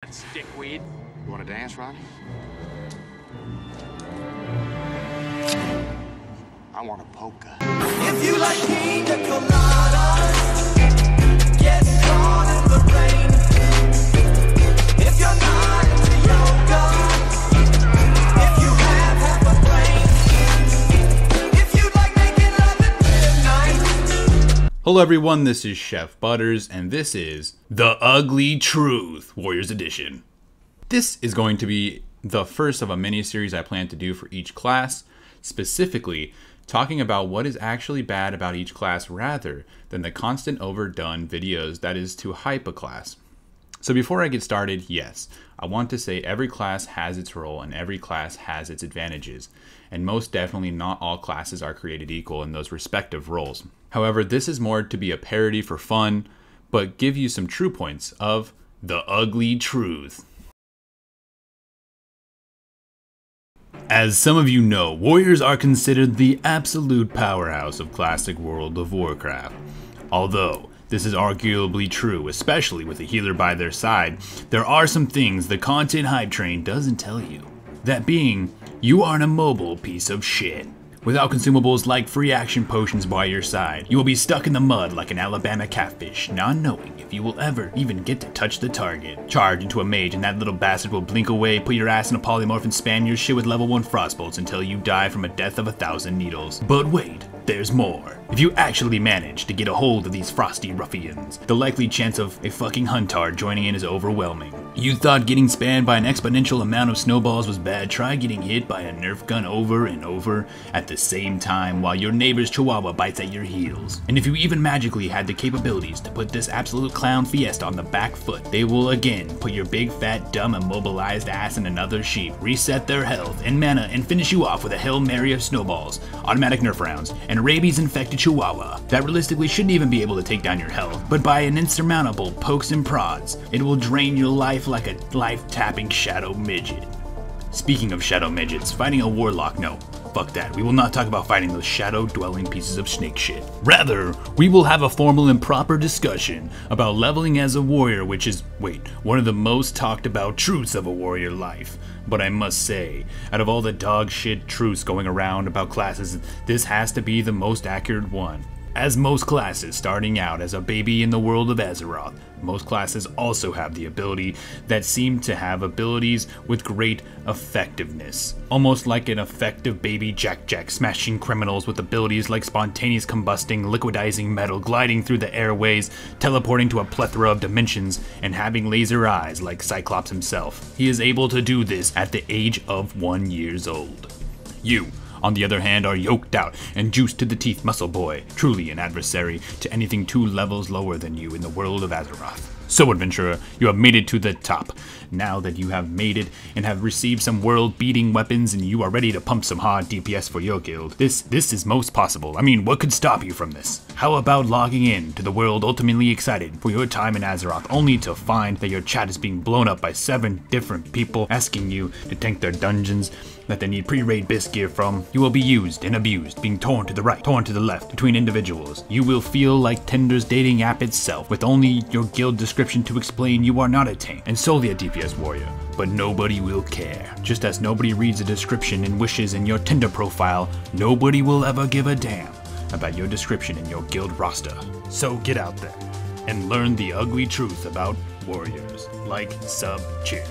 nuts, dickweed. You want to dance, Ronnie? I want a polka. If you like pina coladas, get caught in the rain. If you're not into yoga, if you have half a brain, if you like making love at midnight. Hello everyone, this is Chef Butters, and this is The Ugly Truth, Warriors Edition. This is going to be the first of a mini-series I plan to do for each class, specifically talking about what is actually bad about each class rather than the constant overdone videos that is to hype a class. So before I get started, yes, I want to say every class has its role and every class has its advantages, and most definitely not all classes are created equal in those respective roles. However, this is more to be a parody for fun, but give you some true points of the ugly truth. As some of you know, warriors are considered the absolute powerhouse of classic World of Warcraft. Although this is arguably true, especially with a healer by their side, there are some things the content hype train doesn't tell you. That being, you are an immobile piece of shit. Without consumables like free action potions by your side, you will be stuck in the mud like an Alabama catfish, not knowing if you will ever even get to touch the target. Charge into a mage and that little bastard will blink away, put your ass in a polymorph and spam your shit with level 1 frostbolts until you die from a death of 1,000 needles. But wait, there's more. If you actually manage to get a hold of these frosty ruffians, the likely chance of a fucking huntard joining in is overwhelming. You thought getting spammed by an exponential amount of snowballs was bad? Try getting hit by a Nerf gun over and over at the same time while your neighbor's chihuahua bites at your heels. And if you even magically had the capabilities to put this absolute clown fiesta on the back foot, they will again put your big fat dumb immobilized ass in another sheep, reset their health and mana, and finish you off with a Hail Mary of snowballs, automatic Nerf rounds, and a rabies infected chihuahua that realistically shouldn't even be able to take down your health, but by an insurmountable pokes and prods, it will drain your life like a life-tapping shadow midget. Speaking of shadow midgets, fighting a warlock, no, fuck that. We will not talk about fighting those shadow-dwelling pieces of snake shit. Rather, we will have a formal and proper discussion about leveling as a warrior, which is, one of the most talked about truths of a warrior life. But I must say, out of all the dog shit truths going around about classes, this has to be the most accurate one. As most classes starting out as a baby in the world of Azeroth, most classes also have the ability that seem to have abilities with great effectiveness. Almost like an effective baby Jack smashing criminals with abilities like spontaneous combusting, liquidizing metal, gliding through the airways, teleporting to a plethora of dimensions, and having laser eyes like Cyclops himself. He is able to do this at the age of 1 year old. You, on the other hand, are yoked out and juiced to the teeth muscle boy, truly an adversary to anything 2 levels lower than you in the world of Azeroth. So adventurer, you have made it to the top. Now that you have made it and have received some world-beating weapons and you are ready to pump some hard DPS for your guild, this is most possible. I mean, what could stop you from this? How about logging in to the world ultimately excited for your time in Azeroth, only to find that your chat is being blown up by 7 different people asking you to tank their dungeons that they need pre-raid bisc gear from. You will be used and abused, being torn to the right, torn to the left, between individuals. You will feel like Tinder's dating app itself, with only your guild description to explain you are not a tank, and solely a DPS warrior. But nobody will care. Just as nobody reads a description and wishes in your Tinder profile, nobody will ever give a damn about your description in your guild roster. So get out there and learn the ugly truth about warriors. Like, sub, cheers.